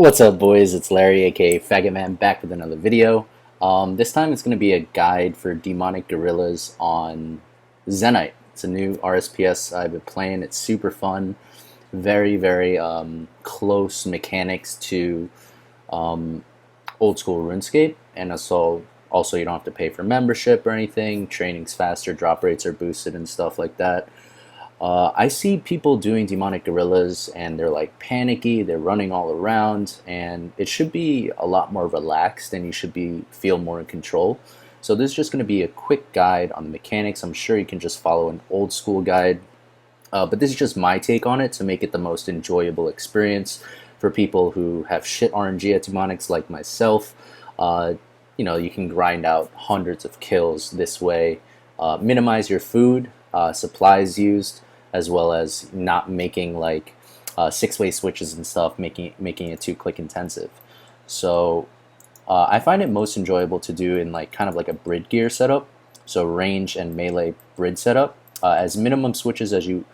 What's up, boys? It's Larry, aka Faggot Man, back with another video. This time it's going to be a guide for demonic gorillas on Zenyte. It's a new RSPS I've been playing. It's super fun, very close mechanics to um, old school RuneScape, and also you don't have to pay for membership or anything. Training's faster, drop rates are boosted, and stuff like that. I see people doing demonic gorillas and they're like panicky, they're running all around, and it should be a lot more relaxed and you should feel more in control. So this is just going to be a quick guide on the mechanics. I'm sure you can just follow an old school guide, but this is just my take on it to make it the most enjoyable experience for people who have shit RNG at demonics like myself. Uh, you can grind out hundreds of kills this way, minimize your food, supplies used, as well as not making like six-way switches and stuff, making it too click intensive. So I find it most enjoyable to do in like kind of like a Brid gear setup, so range and melee Brid setup. As minimum switches as you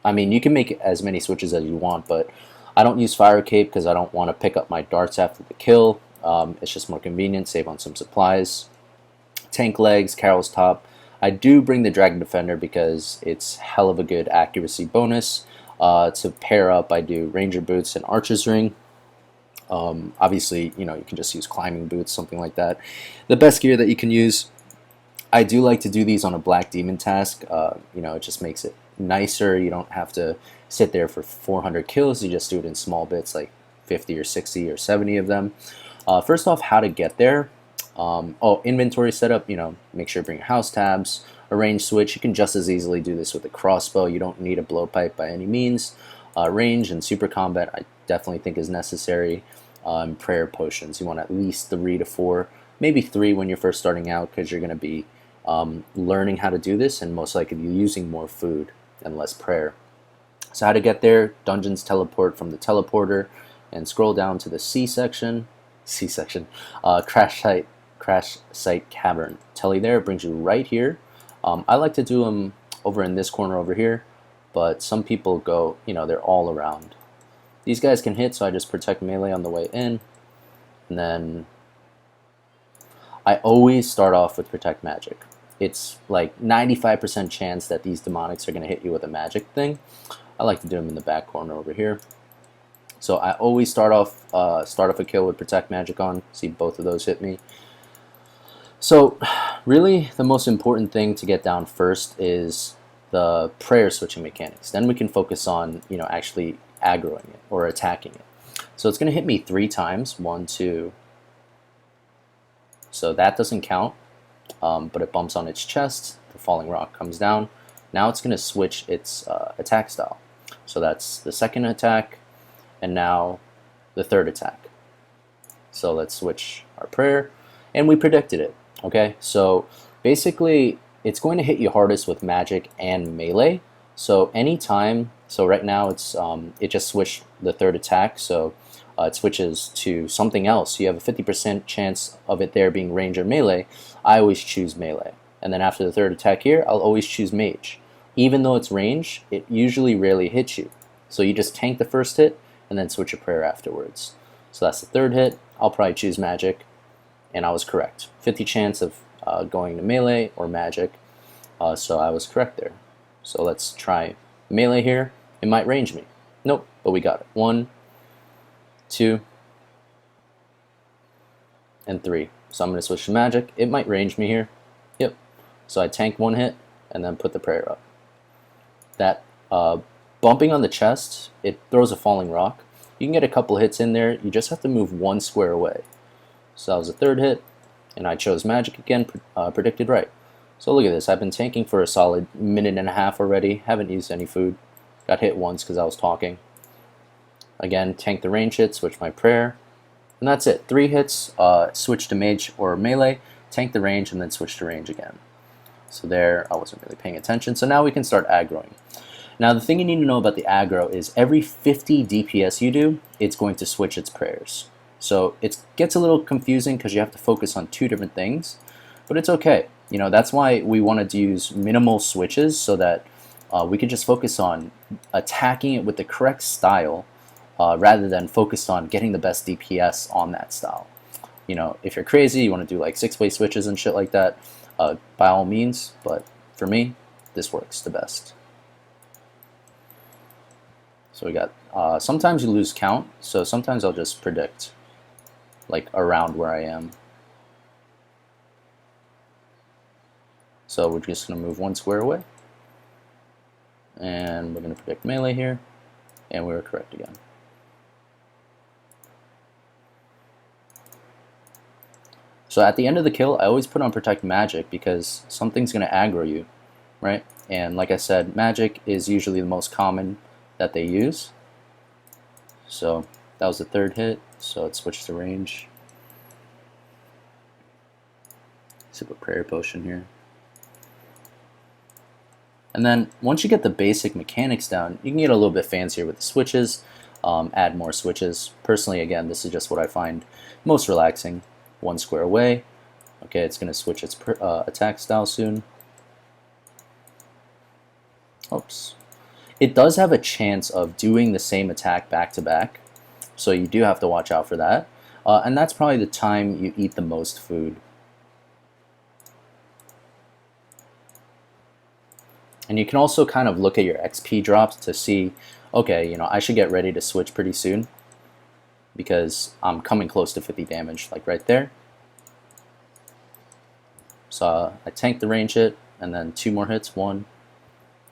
can make as many switches as you want, but I don't use Fire Cape because I don't want to pick up my darts after the kill. It's just more convenient, save on some supplies. Tank legs, Carol's top. I do bring the Dragon Defender because it's hell of a good accuracy bonus. To pair up, I do Ranger Boots and Archer's Ring. Obviously, you can just use climbing boots, something like that. The best gear that you can use, I do like to do these on a Black Demon task. It just makes it nicer. You don't have to sit there for 400 kills. You just do it in small bits, like 50 or 60 or 70 of them. First off, how to get there. Inventory setup, make sure you bring your house tabs, a range switch. You can just as easily do this with a crossbow. You don't need a blowpipe by any means. Range and super combat I definitely think is necessary. Prayer potions, you want at least 3 to 4, maybe 3 when you're first starting out, because you're going to be learning how to do this and most likely using more food and less prayer. So how to get there: dungeons teleport from the teleporter, and scroll down to the Crash Site Cavern. Telly there brings you right here. I like to do them over in this corner over here, but some people go, they're all around. These guys can hit, so I just protect melee on the way in, and then I always start off with protect magic. It's like 95% chance that these demonics are going to hit you with a magic thing. I like to do them in the back corner over here. So I always start off a kill with protect magic on. See, both of those hit me. So really the most important thing to get down first is the prayer switching mechanics. Then we can focus on actually aggroing it or attacking it. So it's going to hit me 3 times. 1, 2. So that doesn't count, but it bumps on its chest. The falling rock comes down. Now it's going to switch its attack style. So that's the second attack, and now the third attack. So let's switch our prayer, and we predicted it. Okay, so basically it's going to hit you hardest with magic and melee. So anytime, so right now it just switched the third attack, so it switches to something else. You have a 50% chance of it there being range or melee. I always choose melee, and then after the third attack here, I'll always choose mage. Even though it's range, it usually rarely hits you. So you just tank the first hit and then switch a prayer afterwards. So that's the third hit. I'll probably choose magic, and I was correct. 50 chance of going to melee or magic, so I was correct there. So let's try melee here. It might range me. Nope, but we got it. 1, 2, and 3. So I'm going to switch to magic. It might range me here. Yep. So I tank 1 hit and then put the prayer up. That bumping on the chest, it throws a falling rock. You can get a couple hits in there. You just have to move 1 square away. So that was the third hit, and I chose magic again, predicted right. So look at this. I've been tanking for a solid minute and a half already. Haven't used any food. Got hit once because I was talking. Again, tank the range hit, switch my prayer, and that's it. 3 hits, switch to mage or melee, tank the range, and then switch to range again. So there, I wasn't really paying attention. So now we can start aggroing. Now the thing you need to know about the aggro is every 50 DPS you do, it's going to switch its prayers. So it gets a little confusing because you have to focus on 2 different things, but it's okay. That's why we wanted to use minimal switches, so that we could just focus on attacking it with the correct style rather than focused on getting the best DPS on that style. You know, if you're crazy, you want to do like 6-way switches and shit like that, by all means, but for me, this works the best. So we got, sometimes you lose count, so sometimes I'll just predict like around where I am. So we're just going to move 1 square away, and we're going to predict melee here, and we were correct again. So at the end of the kill, I always put on Protect Magic because something's going to aggro you, right? And like I said, Magic is usually the most common that they use. So that was the 3rd hit, so let's switch to range. Sip a Prayer Potion here. And then once you get the basic mechanics down, you can get a little bit fancier with the switches, add more switches. Personally, again, this is just what I find most relaxing. 1 square away. Okay, it's going to switch its attack style soon. Oops. It does have a chance of doing the same attack back to back, so you do have to watch out for that. And that's probably the time you eat the most food. And you can also kind of look at your XP drops to see, okay, you know, I should get ready to switch pretty soon because I'm coming close to 50 damage, like right there. So I tanked the range hit, and then 2 more hits, 1,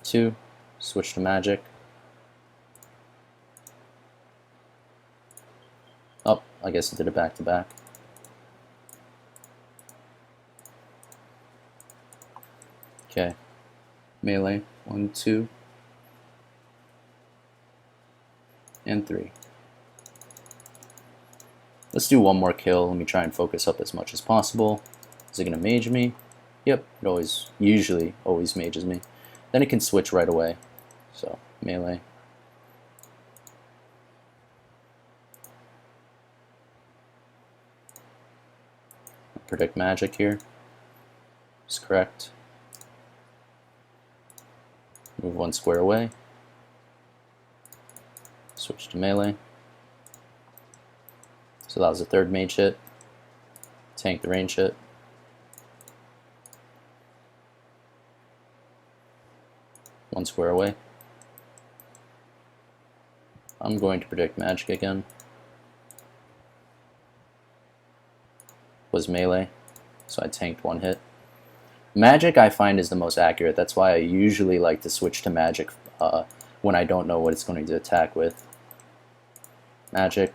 2, switch to magic. Oh, I guess I did it back to back. Okay, melee, 1, 2, and 3. Let's do 1 more kill. Let me try and focus up as much as possible. Is it going to mage me? Yep, it usually always mages me. Then it can switch right away. So, melee. Predict magic here. Is correct. Move 1 square away. Switch to melee. So that was the 3rd mage hit. Tank the range hit. One square away. I'm going to predict magic again. Was melee, so I tanked 1 hit. Magic I find is the most accurate. That's why I usually like to switch to magic when I don't know what it's going to attack with. Magic.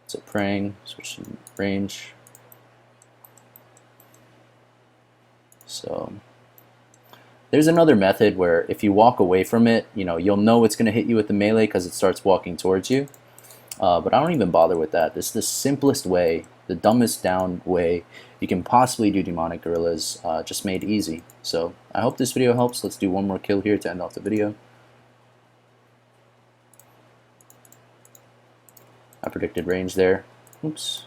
So praying, switch to range. So there's another method where if you walk away from it, you know, you'll know it's going to hit you with the melee because it starts walking towards you. But I don't even bother with that. This is the simplest way, the dumbest down way you can possibly do demonic gorillas, just made easy. So I hope this video helps. Let's do 1 more kill here to end off the video. I predicted range there. Oops,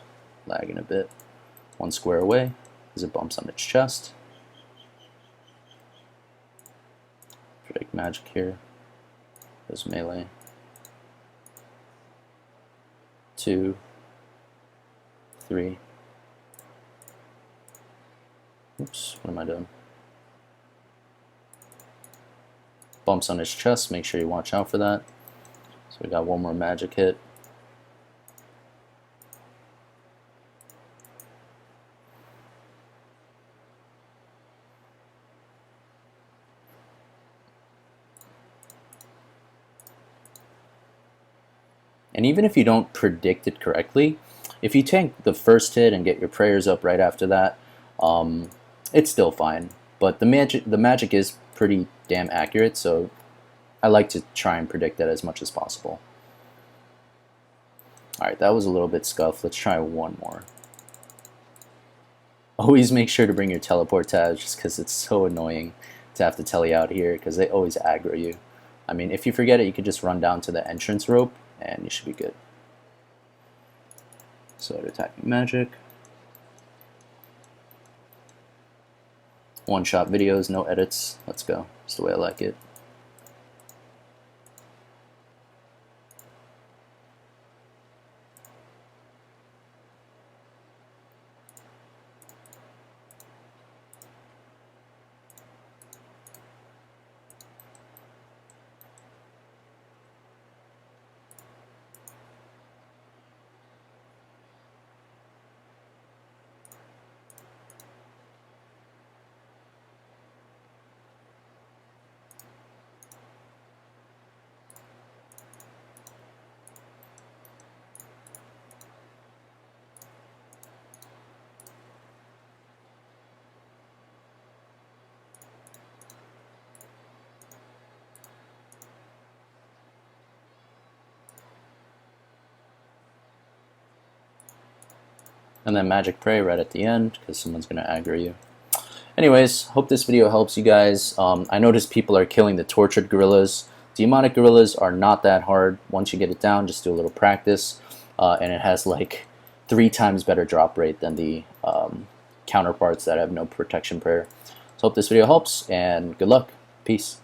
lagging a bit. 1 square away as it bumps on its chest. Predict magic here. Goes melee. 2, 3. Oops, what am I doing? Bumps on his chest, make sure you watch out for that. So we got 1 more magic hit. And even if you don't predict it correctly, if you tank the first hit and get your prayers up right after that, it's still fine. But the magic is pretty damn accurate, so I like to try and predict that as much as possible. Alright, that was a little bit scuffed. Let's try 1 more. Always make sure to bring your teleport tabs just because it's so annoying to have to tele out here because they always aggro you. I mean, if you forget it, you can just run down to the entrance rope and you should be good. So attacking magic. 1-shot videos, no edits. Let's go. That's the way I like it. and then magic prey right at the end because someone's gonna aggro you. Anyways, hope this video helps you guys. I noticed people are killing the tortured gorillas. Demonic gorillas are not that hard. Once you get it down, just do a little practice, and it has like 3 times better drop rate than the counterparts that have no protection prayer. So hope this video helps, and good luck. Peace.